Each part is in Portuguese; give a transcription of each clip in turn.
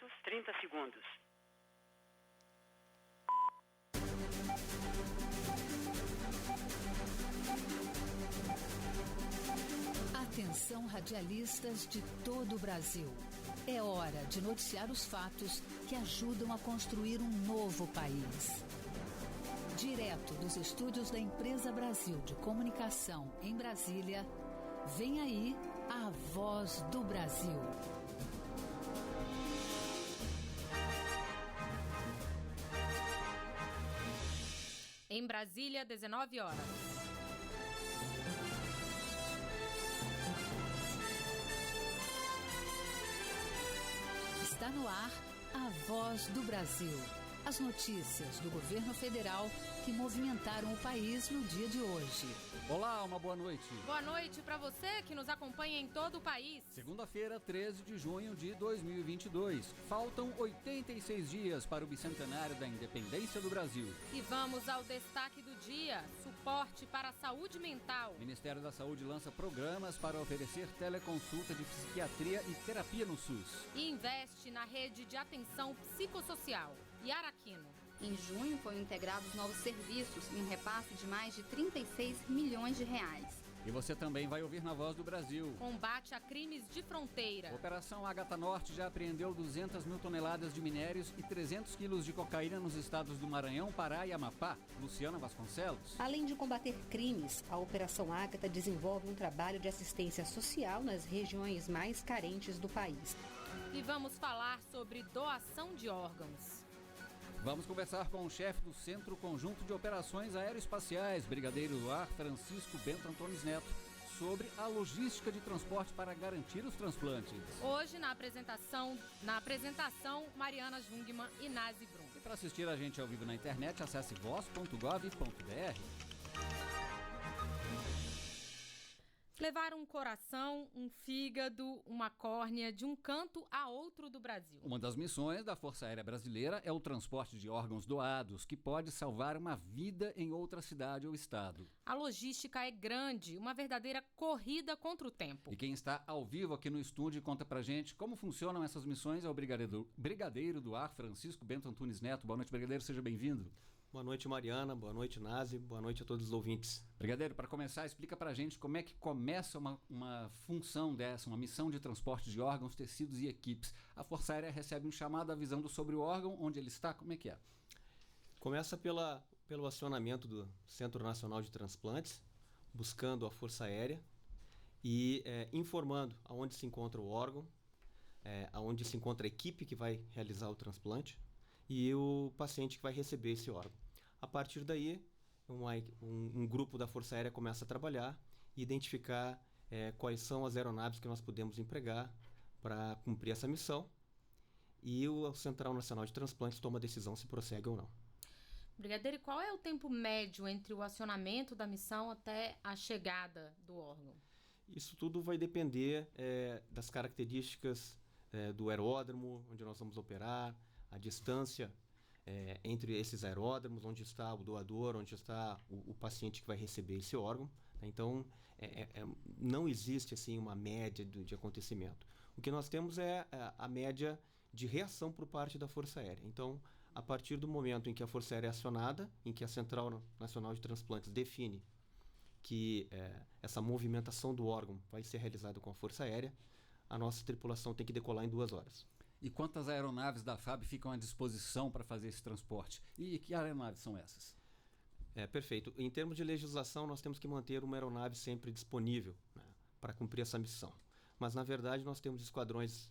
horas 30 segundos. Atenção, radialistas de todo o Brasil. É hora de noticiar os fatos que ajudam a construir um novo país. Direto dos estúdios da Empresa Brasil de Comunicação em Brasília, vem aí a Voz do Brasil. Em Brasília, 19 horas. Está no ar a Voz do Brasil. As notícias do governo federal que movimentaram o país no dia de hoje. Olá, uma boa noite. Boa noite para você que nos acompanha em todo o país. Segunda-feira, 13 de junho de 2022. Faltam 86 dias para o bicentenário da independência do Brasil. E vamos ao destaque do dia: suporte para a saúde mental. O Ministério da Saúde lança programas para oferecer teleconsulta de psiquiatria e terapia no SUS. E investe na rede de atenção psicossocial. Yara Aquino. Em junho foram integrados novos serviços em um repasse de mais de 36 milhões de reais. E você também vai ouvir na Voz do Brasil. Combate a crimes de fronteira. A Operação Ágata Norte já apreendeu 200 mil toneladas de minérios e 300 quilos de cocaína nos estados do Maranhão, Pará e Amapá. Luciana Vasconcelos. Além de combater crimes, a Operação Ágata desenvolve um trabalho de assistência social nas regiões mais carentes do país. E vamos falar sobre doação de órgãos. Vamos conversar com o chefe do Centro Conjunto de Operações Aeroespaciais, Brigadeiro do Ar, Francisco Bento Antunes Neto, sobre a logística de transporte para garantir os transplantes. Hoje, na apresentação, Mariana Jungmann e Nazi Brum. E para assistir a gente ao vivo na internet, acesse voz.gov.br. Levar um coração, um fígado, uma córnea de um canto a outro do Brasil. Uma das missões da Força Aérea Brasileira é o transporte de órgãos doados, que pode salvar uma vida em outra cidade ou estado. A logística é grande, uma verdadeira corrida contra o tempo. E quem está ao vivo aqui no estúdio e conta pra gente como funcionam essas missões é o Brigadeiro do Ar, Francisco Bento Antunes Neto. Boa noite, Brigadeiro, seja bem-vindo. Boa noite, Mariana. Boa noite, Nazi. Boa noite a todos os ouvintes. Brigadeiro, para começar, explica pra gente como é que começa uma função dessa, uma missão de transporte de órgãos, tecidos e equipes. A Força Aérea recebe um chamado avisando sobre o órgão, onde ele está, como é que é? Começa pelo acionamento do Centro Nacional de Transplantes, buscando a Força Aérea e informando aonde se encontra o órgão, aonde se encontra a equipe que vai realizar o transplante e o paciente que vai receber esse órgão. A partir daí, um grupo da Força Aérea começa a trabalhar e identificar quais são as aeronaves que nós podemos empregar para cumprir essa missão, e o Central Nacional de Transplantes toma a decisão se prossegue ou não. Brigadeiro, e qual é o tempo médio entre o acionamento da missão até a chegada do órgão? Isso tudo vai depender das características do aeródromo onde nós vamos operar, a distância entre esses aeródromos, onde está o doador, onde está o paciente que vai receber esse órgão. Então, não existe assim uma média de acontecimento. O que nós temos é a média de reação por parte da Força Aérea. Então, a partir do momento em que a Força Aérea é acionada, em que a Central Nacional de Transplantes define que essa movimentação do órgão vai ser realizada com a Força Aérea, a nossa tripulação tem que decolar em 2 horas. E quantas aeronaves da FAB ficam à disposição para fazer esse transporte? E que aeronaves são essas? Perfeito. Em termos de legislação, nós temos que manter uma aeronave sempre disponível, né, para cumprir essa missão. Mas, na verdade, nós temos esquadrões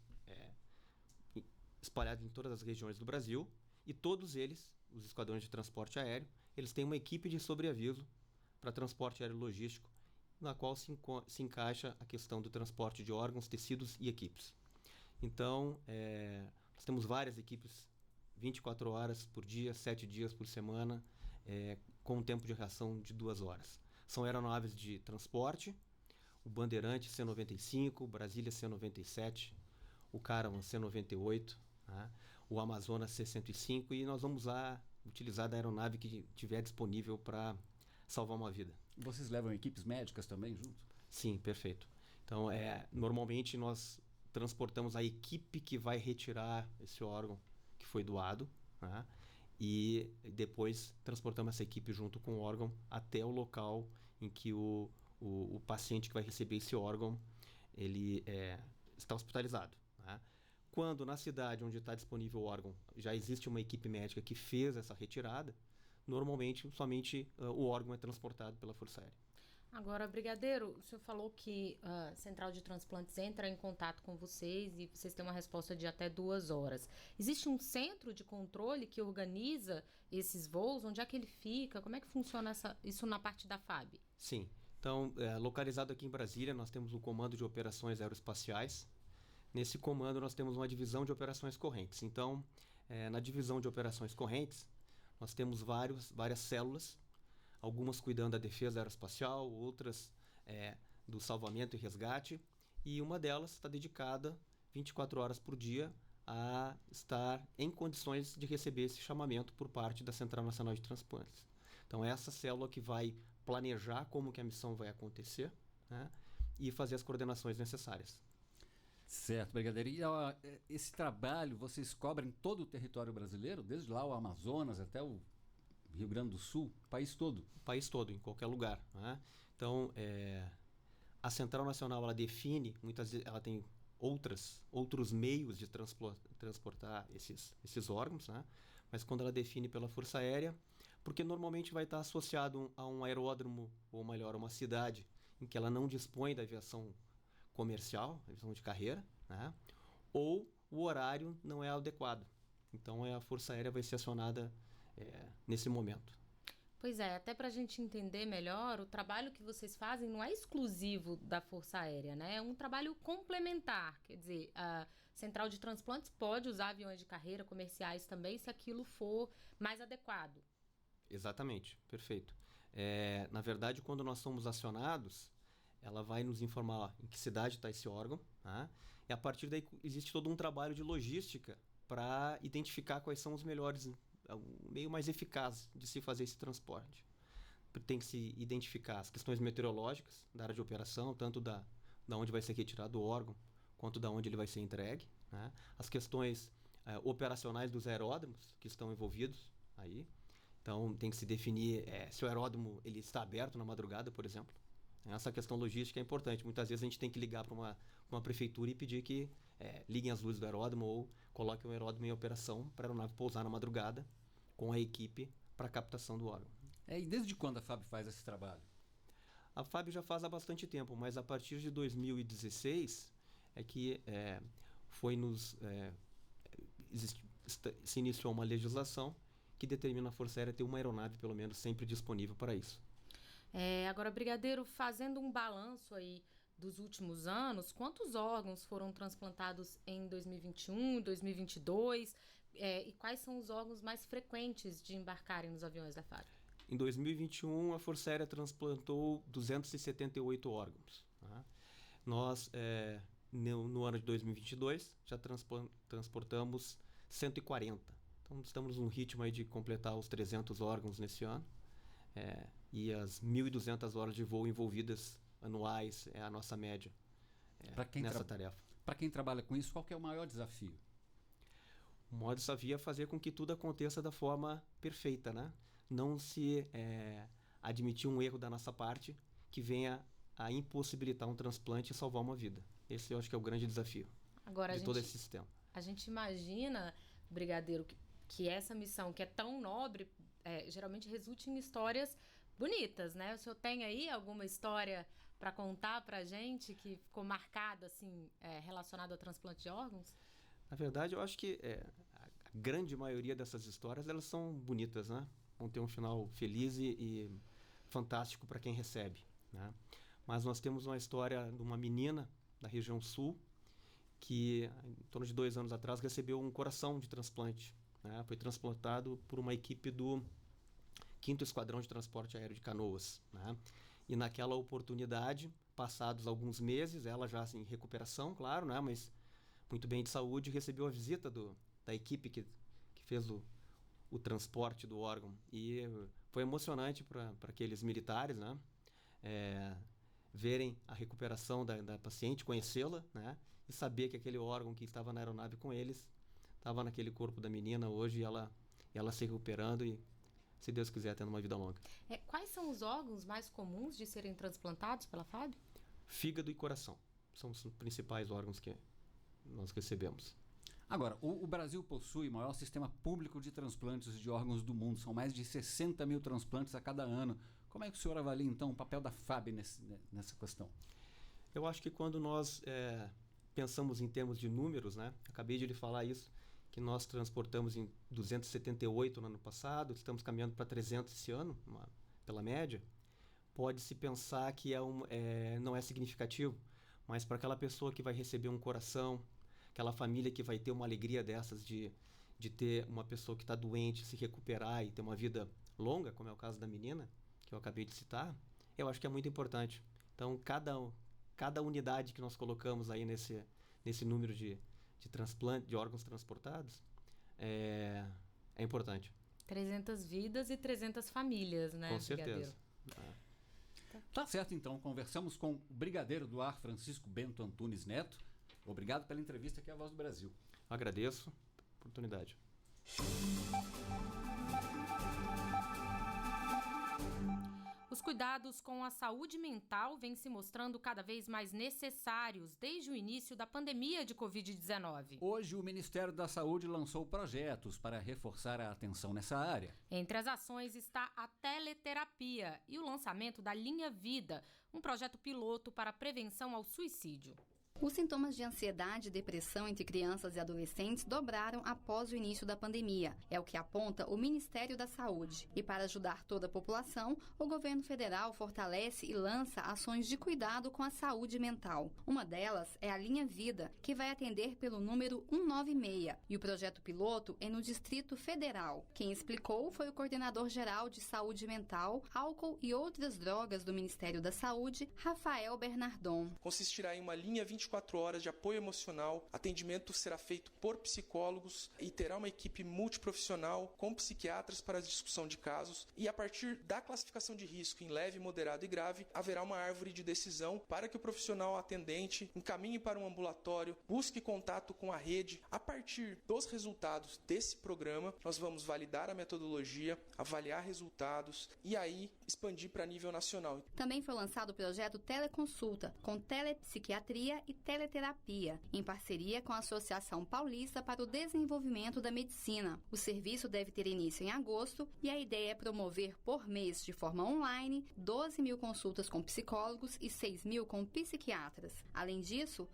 espalhados em todas as regiões do Brasil, e todos eles, os esquadrões de transporte aéreo, eles têm uma equipe de sobreaviso para transporte aéreo logístico, na qual se encaixa a questão do transporte de órgãos, tecidos e equipes. Então, nós temos várias equipes, 24 horas por dia, 7 dias por semana, com um tempo de reação de 2 horas. São aeronaves de transporte, o Bandeirante C-95, o Brasília C-97, o Caravan C-98, né, o Amazonas C-105, e nós vamos utilizar da aeronave que tiver disponível para salvar uma vida. Vocês levam equipes médicas também junto? Sim, perfeito. Então, normalmente nós transportamos a equipe que vai retirar esse órgão que foi doado, né? E depois transportamos essa equipe junto com o órgão até o local em que o paciente que vai receber esse órgão ele está hospitalizado, né? Quando na cidade onde está disponível o órgão já existe uma equipe médica que fez essa retirada, normalmente somente o órgão é transportado pela Força Aérea. Agora, brigadeiro, o senhor falou que a Central de Transplantes entra em contato com vocês e vocês têm uma resposta de até 2 horas. Existe um centro de controle que organiza esses voos? Onde é que ele fica? Como é que funciona isso na parte da FAB? Sim. Então, localizado aqui em Brasília, nós temos o Comando de Operações Aeroespaciais. Nesse comando, nós temos uma divisão de operações correntes. Então, na divisão de operações correntes, nós temos várias células, algumas cuidando da defesa aeroespacial, outras do salvamento e resgate, e uma delas está dedicada 24 horas por dia a estar em condições de receber esse chamamento por parte da Central Nacional de Transplantes. Então, é essa célula que vai planejar como que a missão vai acontecer, né, e fazer as coordenações necessárias. Certo, brigadeiro. E esse trabalho vocês cobrem todo o território brasileiro, desde lá o Amazonas até o Rio Grande do Sul, o país todo? O país todo, em qualquer lugar, né? Então, a Central Nacional, ela define, muitas vezes ela tem outros meios de transportar esses órgãos, né? Mas quando ela define pela Força Aérea, porque normalmente vai estar associado a um aeródromo, ou melhor, uma cidade em que ela não dispõe da aviação comercial, aviação de carreira, né? Ou o horário não é adequado. Então, a Força Aérea vai ser acionada nesse momento. Pois é, até para a gente entender melhor, o trabalho que vocês fazem não é exclusivo da Força Aérea, né? É um trabalho complementar. Quer dizer, a Central de Transplantes pode usar aviões de carreira comerciais também, se aquilo for mais adequado. Exatamente, perfeito. Na verdade, quando nós somos acionados, ela vai nos informar em que cidade está esse órgão, né? E a partir daí existe todo um trabalho de logística para identificar quais são os melhores, o meio mais eficaz de se fazer esse transporte. Tem que se identificar as questões meteorológicas da área de operação, tanto da onde vai ser retirado o órgão, quanto da onde ele vai ser entregue, né? As questões operacionais dos aeródromos que estão envolvidos aí. Então, tem que se definir se o aeródromo ele está aberto na madrugada, por exemplo. Essa questão logística é importante. Muitas vezes a gente tem que ligar para uma prefeitura e pedir que liguem as luzes do aeródromo ou coloquem o aeródromo em operação para a aeronave pousar na madrugada com a equipe para a captação do órgão. E desde quando a FAB faz esse trabalho? A FAB já faz há bastante tempo, mas a partir de 2016 é que se iniciou uma legislação que determina a Força Aérea ter uma aeronave, pelo menos, sempre disponível para isso. Agora, brigadeiro, fazendo um balanço aí dos últimos anos, quantos órgãos foram transplantados em 2021, 2022? E quais são os órgãos mais frequentes de embarcarem nos aviões da FAB? Em 2021, a Força Aérea transplantou 278 órgãos. Tá? Nós, no ano de 2022, já transportamos 140. Então, estamos num ritmo aí de completar os 300 órgãos nesse ano. E as 1.200 horas de voo envolvidas anuais é a nossa média nessa tarefa. Para quem trabalha com isso, qual que é o maior desafio? O maior desafio é fazer com que tudo aconteça da forma perfeita, né? Não se admitir um erro da nossa parte que venha a impossibilitar um transplante e salvar uma vida. Esse eu acho que é o grande desafio de todo esse sistema. A gente imagina, brigadeiro, que essa missão que é tão nobre geralmente resulta em histórias bonitas, né? O senhor tem aí alguma história para contar para a gente que ficou marcada, assim, relacionada ao transplante de órgãos? Na verdade, eu acho que a grande maioria dessas histórias, elas são bonitas, né? Vão ter um final feliz e fantástico para quem recebe, né? Mas nós temos uma história de uma menina da região sul que, em torno de 2 anos atrás, recebeu um coração de transplante, né? Foi transplantado por uma equipe do 5º Esquadrão de Transporte Aéreo de Canoas, né? E naquela oportunidade, passados alguns meses, ela já em recuperação, claro, né? Mas muito bem de saúde, recebeu a visita da equipe que fez o transporte do órgão. E foi emocionante para aqueles militares, né? Verem a recuperação da paciente, conhecê-la, né? e saber que aquele órgão que estava na aeronave com eles estava naquele corpo da menina hoje, e ela se recuperando e, se Deus quiser, tendo uma vida longa. Quais são os órgãos mais comuns de serem transplantados pela FAB? Fígado e coração são os principais órgãos que nós recebemos. Agora, o Brasil possui o maior sistema público de transplantes de órgãos do mundo. São mais de 60 mil transplantes a cada ano. Como é que o senhor avalia, então, o papel da FAB nessa questão? Eu acho que quando nós pensamos em termos de números, né? Acabei de lhe falar isso, que nós transportamos em 278 no ano passado, estamos caminhando para 300 esse ano, pela média. Pode-se pensar que não é significativo, mas para aquela pessoa que vai receber um coração, aquela família que vai ter uma alegria dessas de ter uma pessoa que está doente, se recuperar e ter uma vida longa, como é o caso da menina, que eu acabei de citar, eu acho que é muito importante. Então, cada unidade que nós colocamos aí nesse número de transplante, de órgãos transportados, é importante. 300 vidas e 300 famílias, né? Com certeza. Tá certo, então. Conversamos com o Brigadeiro do Ar, Francisco Bento Antunes Neto. Obrigado pela entrevista aqui à Voz do Brasil. Agradeço a oportunidade. Os cuidados com a saúde mental vêm se mostrando cada vez mais necessários desde o início da pandemia de Covid-19. Hoje, o Ministério da Saúde lançou projetos para reforçar a atenção nessa área. Entre as ações está a teleterapia e o lançamento da Linha Vida, um projeto piloto para a prevenção ao suicídio. Os sintomas de ansiedade e depressão entre crianças e adolescentes dobraram após o início da pandemia. É o que aponta o Ministério da Saúde. E para ajudar toda a população, o governo federal fortalece e lança ações de cuidado com a saúde mental. Uma delas é a Linha Vida, que vai atender pelo número 196. E o projeto piloto é no Distrito Federal. Quem explicou foi o coordenador-geral de saúde mental, álcool e outras drogas do Ministério da Saúde, Rafael Bernardon. Consistirá em uma linha 24 horas de apoio emocional, atendimento será feito por psicólogos e terá uma equipe multiprofissional com psiquiatras para a discussão de casos, e a partir da classificação de risco em leve, moderado e grave, haverá uma árvore de decisão para que o profissional atendente encaminhe para um ambulatório, busque contato com a rede. A partir dos resultados desse programa, nós vamos validar a metodologia, avaliar resultados e aí expandir para nível nacional. Também foi lançado o projeto Teleconsulta, com telepsiquiatria e teleterapia, em parceria com a Associação Paulista para o Desenvolvimento da Medicina. O serviço deve ter início em agosto e a ideia é promover por mês, de forma online, 12 mil consultas com psicólogos e 6 mil com psiquiatras. Além disso,